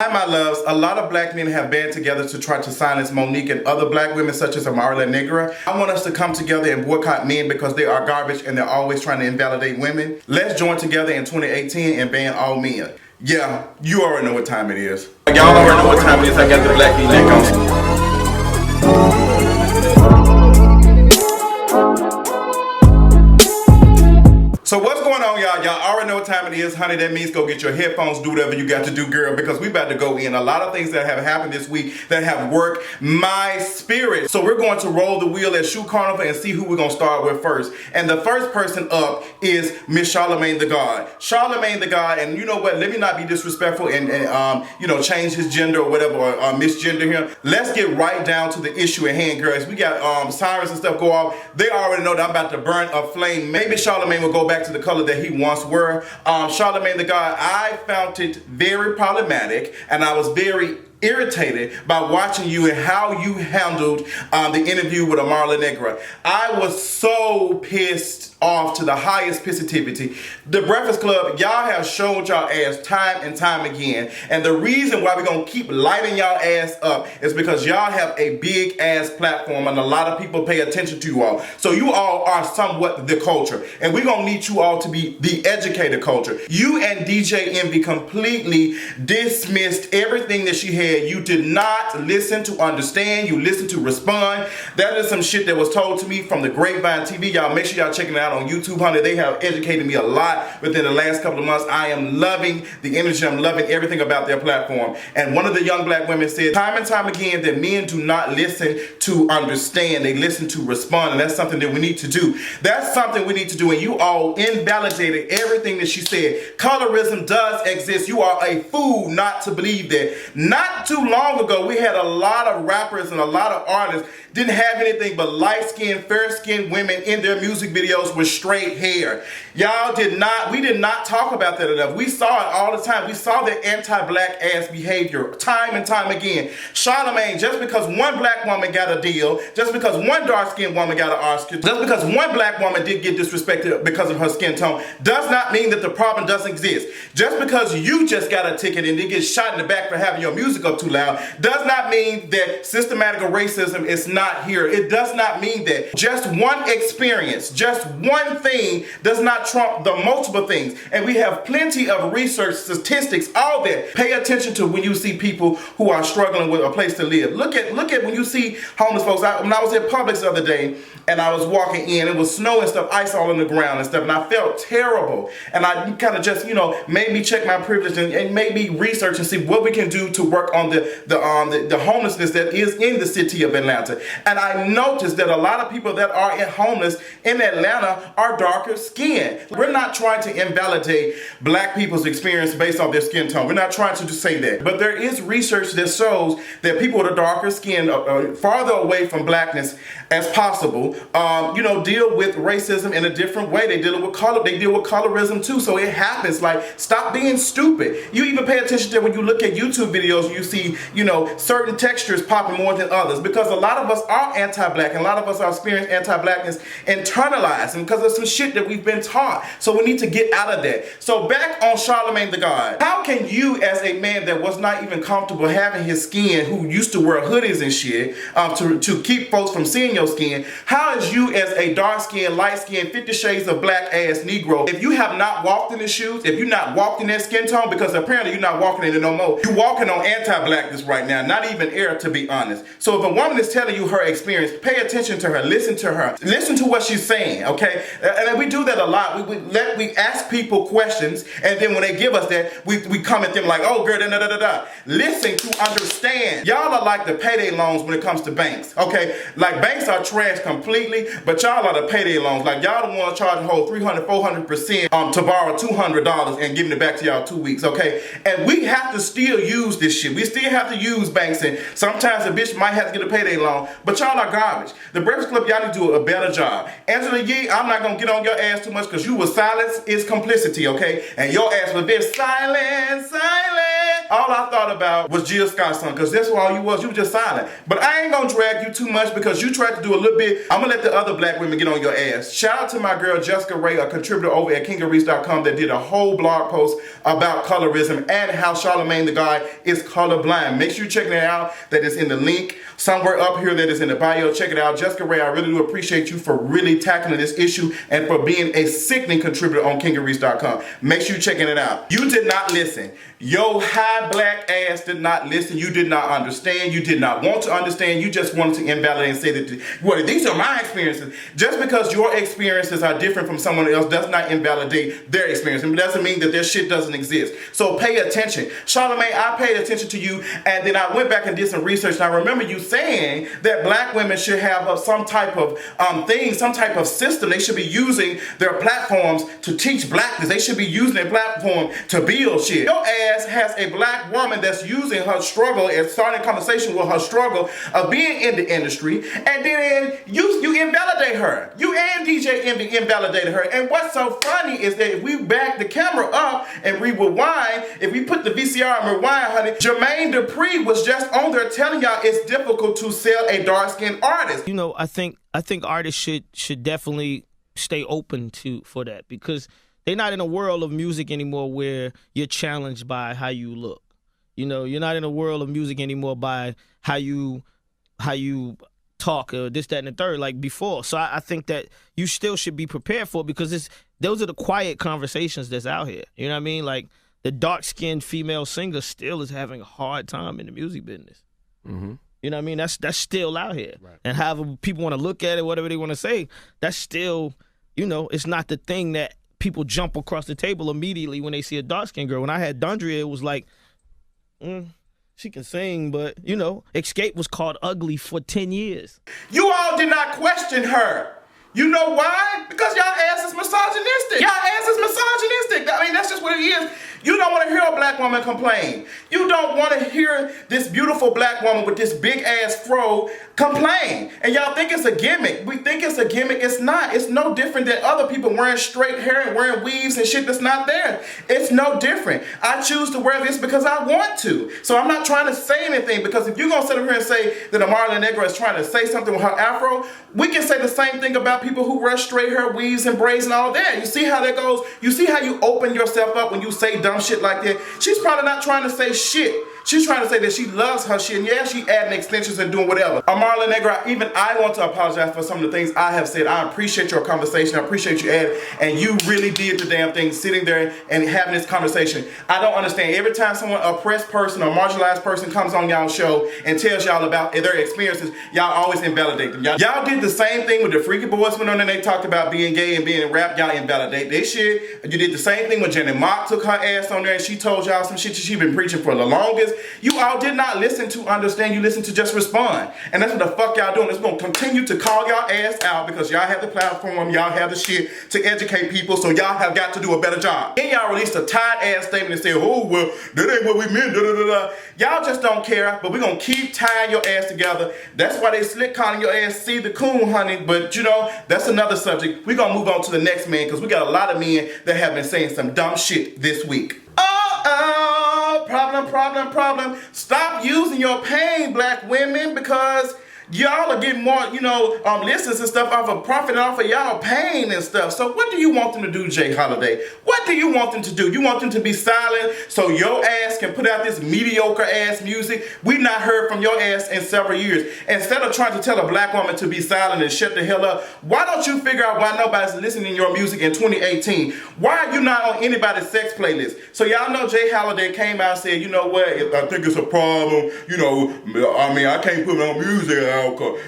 Hi, my loves. A lot of black men have band together to try to silence Monique and other black women such as Amara. I want us to come together and boycott men because they are garbage and they're always trying to invalidate women. Let's join together in 2018 and ban all men. Yeah, you already know what time it is. Y'all already know what time it is. I got the black V-neck on. So what's going on, y'all? Y'all already know what time it is, honey. That means go get your headphones, do whatever you got to do, girl, because we about to go in. A lot of things that have happened this week that have worked my spirit. So we're going to roll the wheel at Shoe Carnival and see who we're going to start with first. And the first person up is Miss Charlamagne the God. Charlamagne the God, and you know what? Let me not be disrespectful and change his gender or whatever, or misgender him. Let's get right down to the issue at hand, girls. We got sirens and stuff go off. They already know that I'm about to burn a flame. Maybe Charlamagne will go back to the color that he once were. Charlamagne the God, I found it very problematic, and I was very irritated by watching you and how you handled the interview with Amara. I was so pissed off to the highest positivity. The Breakfast Club, y'all have showed y'all ass time and time again, and the reason why we're gonna keep lighting y'all ass up is because y'all have a big ass platform and a lot of people pay attention to you all. So you all are somewhat the culture, and we're gonna need you all to be the educated culture. You and DJ Envy completely dismissed everything that she had. You did not listen to understand. You listened to respond. That is some shit that was told to me from the Grapevine TV. Y'all make sure y'all checking it out on YouTube, honey. They have educated me a lot within the last couple of months. I am loving the energy. I'm loving everything about their platform. And one of the young black women said time and time again that men do not listen to understand. They listen to respond. And that's something that we need to do. That's something we need to do. And you all invalidated everything that she said. Colorism does exist. You are a fool not to believe that. Not too long ago, we had a lot of rappers and a lot of artists didn't have anything but light-skinned, fair-skinned women in their music videos with straight hair. We did not talk about that enough. We saw it all the time. We saw the anti-black ass behavior time and time again. Charlamagne, just because one black woman got a deal, just because one dark-skinned woman got an Oscar, just because one black woman did get disrespected because of her skin tone, does not mean that the problem doesn't exist. Just because you just got a ticket and did get shot in the back for having your music up too loud, does not mean that systematic racism is not here. It does not mean that. Just one experience, just one thing does not trump the multiple things. And we have plenty of research, statistics, all that. Pay attention to when you see people who are struggling with a place to live. Look at when you see homeless folks. When I was at Publix the other day and I was walking in, it was snow and stuff, ice all on the ground and stuff, and I felt terrible. And I kind of just, made me check my privilege and made me research and see what we can do to work on the homelessness that is in the city of Atlanta. And I noticed that a lot of people that are homeless in Atlanta are darker skinned. We're not trying to invalidate black people's experience based on their skin tone. We're not trying to just say that. But there is research that shows that people with a darker skin, farther away from blackness as possible, deal with racism in a different way. They deal with color. They deal with colorism too. So it happens. Like, stop being stupid. You even pay attention to when you look at YouTube videos, you see, certain textures popping more than others, because a lot of us are anti-black and a lot of us are experiencing anti-blackness internalized and because of some shit that we've been taught. So we need to get out of that. So back on Charlamagne the God. How can you, as a man that was not even comfortable having his skin, who used to wear hoodies and shit to keep folks from seeing your skin, how is you as a dark-skinned, light-skinned, 50 shades of black ass Negro, if you have not walked in the shoes, if you're not walked in that skin tone, because apparently you're not walking in it no more, you're walking on anti-blackness right now, not even air, to be honest. So if a woman is telling you her experience, pay attention to her, listen to what she's saying, okay? And we do that a lot. We ask people questions, and then when they give us that, we come at them like, oh girl, da da da da da. Listen to understand. Y'all are like the payday loans when it comes to banks, okay? Like, banks are trash completely, but y'all are the payday loans. Like, y'all the ones charging whole 300, 400% to borrow $200 and giving it back to y'all 2 weeks, okay? And we have to still use this shit. We still have to use banks, and sometimes a bitch might have to get a payday loan, but y'all are garbage. The Breakfast Club, y'all need to do a better job. Angela Yee, I'm not gonna get on your ass too much because you was silence is complicity, okay? And your ass was there silent. All I thought about was Jill Scott's son, because that's what all you was just silent. But I ain't gonna drag you too much because you tried to do a little bit. I'm gonna let the other black women get on your ass. Shout out to my girl Jessica Ray, a contributor over at KingofReach.com that did a whole blog post about colorism and how Charlamagne the guy is colorblind. Make sure you check that out. That is in the link somewhere up here that is in the bio. Check it out. Jessica Ray, I really do appreciate you for really tackling this issue and for being a sickening contributor on KingofReach.com. Make sure you're checking it out. You did not listen. Yo high black ass did not listen. You did not understand. You did not want to understand. You just wanted to invalidate and say that, well, these are my experiences. Just because your experiences are different from someone else does not invalidate their experience. It doesn't mean that their shit doesning exist. So pay attention. Charlamagne, I paid attention to you, and then I went back and did some research, and I remember you saying that black women should have some type of thing, some type of system. They should be using their platforms to teach blackness. They should be using their platform to build shit. Your ass has a black woman that's using her struggle and starting a conversation with her struggle of being in the industry, and then you invalidate her. You and DJ Envy invalidated her. And what's so funny is that if we back the camera up and we rewind, if we put the VCR and rewind, honey, Jermaine Dupri was just on there telling y'all it's difficult to sell a dark-skinned artist. You know, I think artists should definitely stay open for that, because they're not in a world of music anymore where you're challenged by how you look. You know, you're not in a world of music anymore by how you talk or this, that, and the third like before. So I think that you still should be prepared for it, because those are the quiet conversations that's out here. You know what I mean? Like, the dark-skinned female singer still is having a hard time in the music business. Mm-hmm. You know what I mean? That's still out here. Right. And however people want to look at it, whatever they want to say, that's still, you know, it's not the thing that people jump across the table immediately when they see a dark-skinned girl. When I had Dundria, it was like, she can sing, but, you know, Escape was called ugly for 10 years. You all did not question her. You know why? Because y'all ass is misogynistic. Y'all ass is misogynistic. I mean, that's just what it is. You don't want to hear a black woman complain. You don't want to hear this beautiful black woman with this big ass fro complain. And y'all think it's a gimmick. We think it's a gimmick. It's not. It's no different than other people wearing straight hair and wearing weaves and shit that's not there. It's no different. I choose to wear this because I want to. So I'm not trying to say anything, because if you're going to sit up here and say that Amara Negra is trying to say something with her afro, we can say the same thing about people who wear straight hair, weaves, and braids and all that. You see how that goes? You see how you open yourself up when you say dumb shit like that? She's probably not trying to say shit. She's trying to say that she loves her shit, and yeah, she adding extensions and doing whatever. Amara Negra, even I want to apologize for some of the things I have said. I appreciate your conversation. I appreciate you adding, and you really did the damn thing, sitting there and having this conversation. I don't understand. Every time someone, a oppressed person or marginalized person comes on y'all show and tells y'all about their experiences, y'all always invalidate them. Y'all did the same thing with the Freaky Boys went on and they talked about being gay and being in rap. Y'all invalidate their shit. You did the same thing when Janet Mock took her ass on there and she told y'all some shit she been preaching for the longest. You all did not listen to understand. You listened to just respond. And that's what the fuck y'all doing. It's going to continue to call y'all ass out because y'all have the platform, y'all have the shit to educate people, so y'all have got to do a better job. Then y'all released a tired ass statement and said, oh, well, that ain't what we meant, da da da da. Y'all just don't care, but we're going to keep tying your ass together. That's why they slick calling your ass C the Coon, honey. But, you know, that's another subject. We're going to move on to the next man, because we got a lot of men that have been saying some dumb shit this week. Problem. Stop using your pain, black women, because y'all are getting more, listens and stuff off of profiting off of y'all pain and stuff. So what do you want them to do, J.Holiday? What do you want them to do? You want them to be silent so your ass can put out this mediocre ass music? We've not heard from your ass in several years. Instead of trying to tell a black woman to be silent and shut the hell up, why don't you figure out why nobody's listening to your music in 2018? Why are you not on anybody's sex playlist? So y'all know J.Holiday came out and said, you know what, I think it's a problem, I can't put my music out.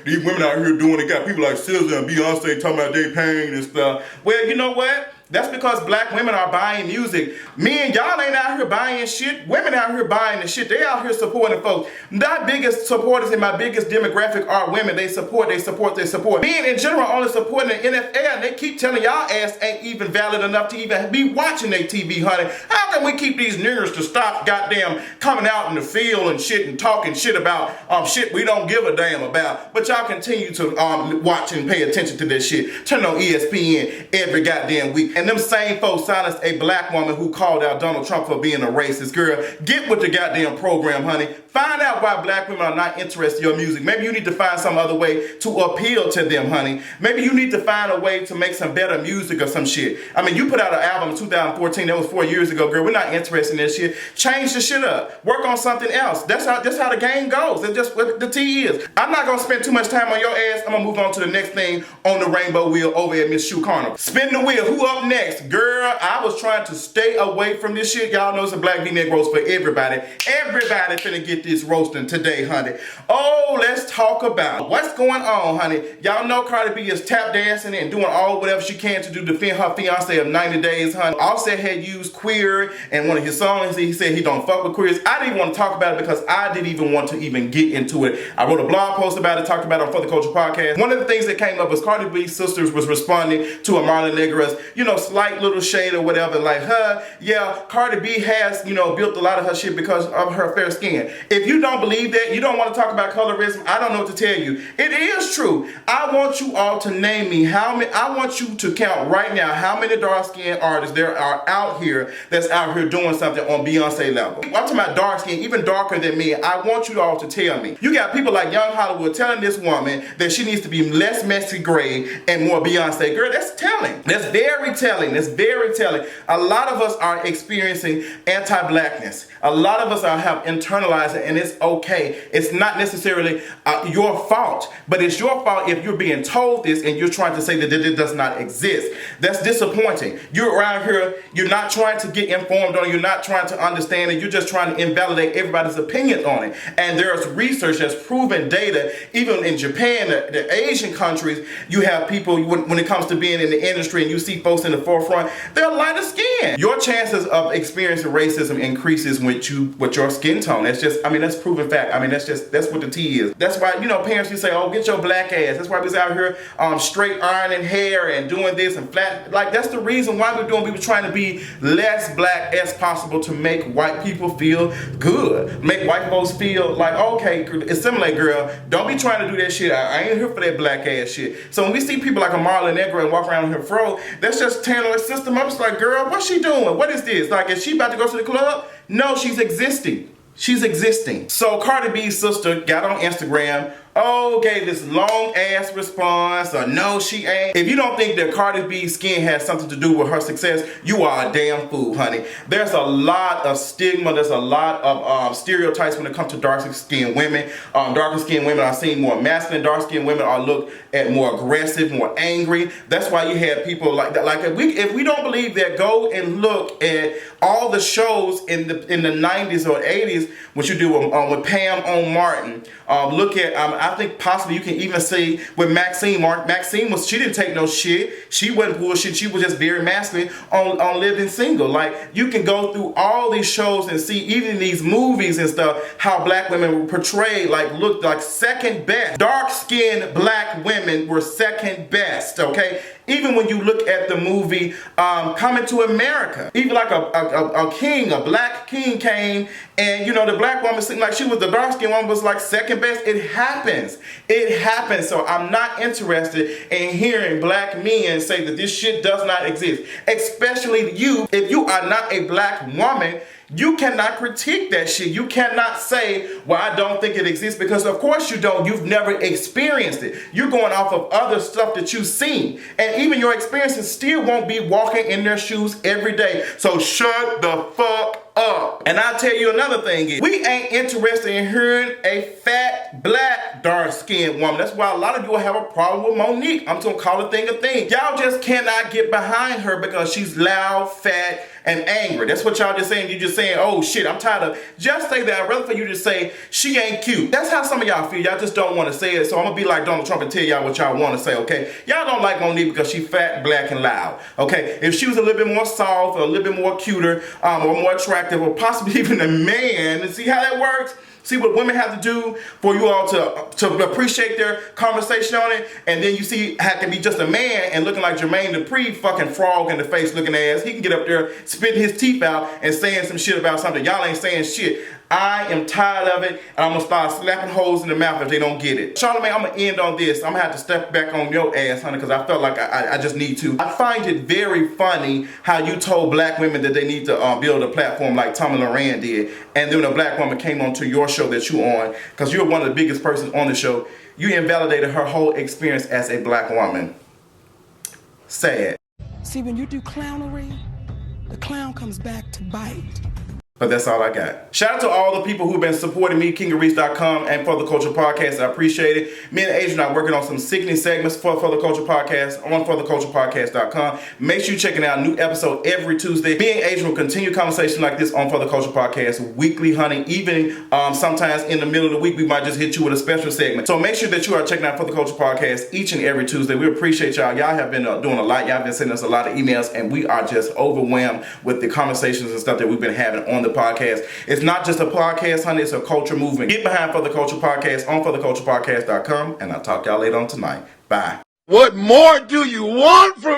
These women out here doing it, got people like SZA and Beyonce talking about their pain and stuff. Well, you know what? That's because black women are buying music. Me and y'all ain't out here buying shit. Women out here buying the shit. They out here supporting folks. My biggest supporters and my biggest demographic are women. They support. Men in general only supporting the NFL, and they keep telling y'all ass ain't even valid enough to even be watching their TV, honey. How can we keep these niggers to stop goddamn coming out in the field and shit and talking shit about shit we don't give a damn about? But y'all continue to watch and pay attention to this shit. Turn on ESPN every goddamn week. And them same folks silenced a black woman who called out Donald Trump for being a racist. Girl, get with the goddamn program, honey. Find out why black women are not interested in your music. Maybe you need to find some other way to appeal to them, honey. Maybe you need to find a way to make some better music or some shit. I mean, you put out an album in 2014. That was 4 years ago, girl. We're not interested in that shit. Change the shit up. Work on something else. That's how the game goes. It's just what the tea is. I'm not going to spend too much time on your ass. I'm going to move on to the next thing on the rainbow wheel over at Miss Shoe Carnival. Spin the wheel. Who up next? Girl, I was trying to stay away from this shit. Y'all know it's a Black V-neck roast for everybody. Everybody finna get this roasting today, honey. Oh, let's talk about what's going on, honey. Y'all know Cardi B is tap dancing and doing all whatever she can to defend her fiance of 90 days, honey. Offset had used queer in one of his songs. He said he don't fuck with queers. I didn't want to talk about it because I didn't even want to even get into it. I wrote a blog post about it, talked about it on For the Culture podcast. One of the things that came up was Cardi B's sisters was responding to Amara Negra's, slight little shade or whatever, like, yeah, Cardi B has, built a lot of her shit because of her fair skin. If you don't believe that, you don't want to talk about colorism, I don't know what to tell you. It is true. I want you all to name me I want you to count right now how many dark-skinned artists there are out here that's out here doing something on Beyonce level. I'm talking about dark skin, even darker than me. I want you all to tell me. You got people like Young Hollywood telling this woman that she needs to be less messy gray and more Beyonce. Girl, that's telling. That's very telling. That's very telling. A lot of us are experiencing anti-blackness. A lot of us have internalized it, and it's okay. It's not necessarily your fault, but it's your fault if you're being told this and you're trying to say that it does not exist. That's disappointing. You're around here, you're not trying to get informed on it, you're not trying to understand it, you're just trying to invalidate everybody's opinion on it. And there's research that's proven data, even in Japan, the Asian countries, you have people, when it comes to being in the industry and you see folks in the forefront, they're lighter skin. Your chances of experiencing racism increases with your skin tone. That's just, that's proven fact. That's what the tea is. That's why, parents you say, oh, get your black ass. That's why we was out here straight ironing hair and doing this and flat. Like, that's the reason why we were trying to be less black as possible to make white people feel good. Make white folks feel like, okay, assimilate, girl. Don't be trying to do that shit. I ain't here for that black ass shit. So when we see people like Amara Negra and walk around her fro, that's just tearing her system up. It's like, girl, what's she doing? What is this? Like, is she about to go to the club? No, she's existing. She's existing. So Cardi B's sister got on Instagram, gave this long ass response, or no, she ain't. If you don't think that Cardi B's skin has something to do with her success, you are a damn fool, honey. There's a lot of stigma, there's a lot of stereotypes when it comes to darker-skinned women. Darker-skinned women are seen more masculine, dark-skinned women are looked at more aggressive, more angry. That's why you have people like that. Like, if we don't believe that, go and look at all the shows in the 90s or 80s, what you do with Pam on Martin. Look at, I think possibly you can even see with Maxine. Maxine she didn't take no shit. She wasn't bullshit. She was just very masculine on Living Single. Like, you can go through all these shows and see, even these movies and stuff, how black women were portrayed, looked like second best. Dark-skinned black women were second best, okay? Even when you look at the movie Coming to America, even like a king, a black king came, and the black woman seemed like she was the dark-skinned one, was like second best. It happens. It happens. So I'm not interested in hearing black men say that this shit does not exist. Especially you, if you are not a black woman, you cannot critique that shit. You cannot say, well, I don't think it exists, because of course you don't. You've never experienced it. You're going off of other stuff that you've seen. And even your experiences still won't be walking in their shoes every day. So shut the fuck up. And I'll tell you another thing is, we ain't interested in hearing a fat, black, dark-skinned woman. That's why a lot of you have a problem with Monique. I'm just gonna call a thing a thing. Y'all just cannot get behind her because she's loud, fat, and angry. That's what y'all just saying. You just saying, oh shit, I'm tired of. Just say that. I'd rather for you to say she ain't cute. That's how some of y'all feel. Y'all just don't want to say it. So I'm gonna be like Donald Trump and tell y'all what y'all want to say, okay? Y'all don't like Monique because she fat, black, and loud. Okay? If she was a little bit more soft or a little bit more cuter, or more attractive, or possibly even a man, see how that works? See what women have to do for you all to appreciate their conversation on it, and then you see how it can be just a man and looking like Jermaine Dupri, fucking frog in the face looking ass. He can get up there, spitting his teeth out, and saying some shit about something. Y'all ain't saying shit. I am tired of it, and I'm gonna start slapping holes in the mouth if they don't get it. Charlamagne, I'm gonna end on this. I'm gonna have to step back on your ass, honey, because I felt like I just need to. I find it very funny how you told black women that they need to build a platform like Tommy Loran did, and then a black woman came onto your show that you on, because you're one of the biggest persons on the show. You invalidated her whole experience as a black woman. Sad. See, when you do clownery, the clown comes back to bite. But that's all I got. Shout out to all the people who've been supporting me, KingofReach.com and For the Culture Podcast. I appreciate it. Me and Adrian are working on some sickening segments for the Culture Podcast on ForTheCulturePodcast.com. Make sure you're checking out a new episode every Tuesday. Me and Adrian will continue conversation like this on For the Culture Podcast weekly, honey. Even sometimes in the middle of the week, we might just hit you with a special segment. So make sure that you are checking out For the Culture Podcast each and every Tuesday. We appreciate y'all. Y'all have been doing a lot. Y'all have been sending us a lot of emails, and we are just overwhelmed with the conversations and stuff that we've been having on the podcast. It's not just a podcast, honey, it's a culture movement. Get behind For the Culture Podcast on ForTheCulturePodcast.com, and I'll talk to y'all later on tonight. Bye. What more do you want from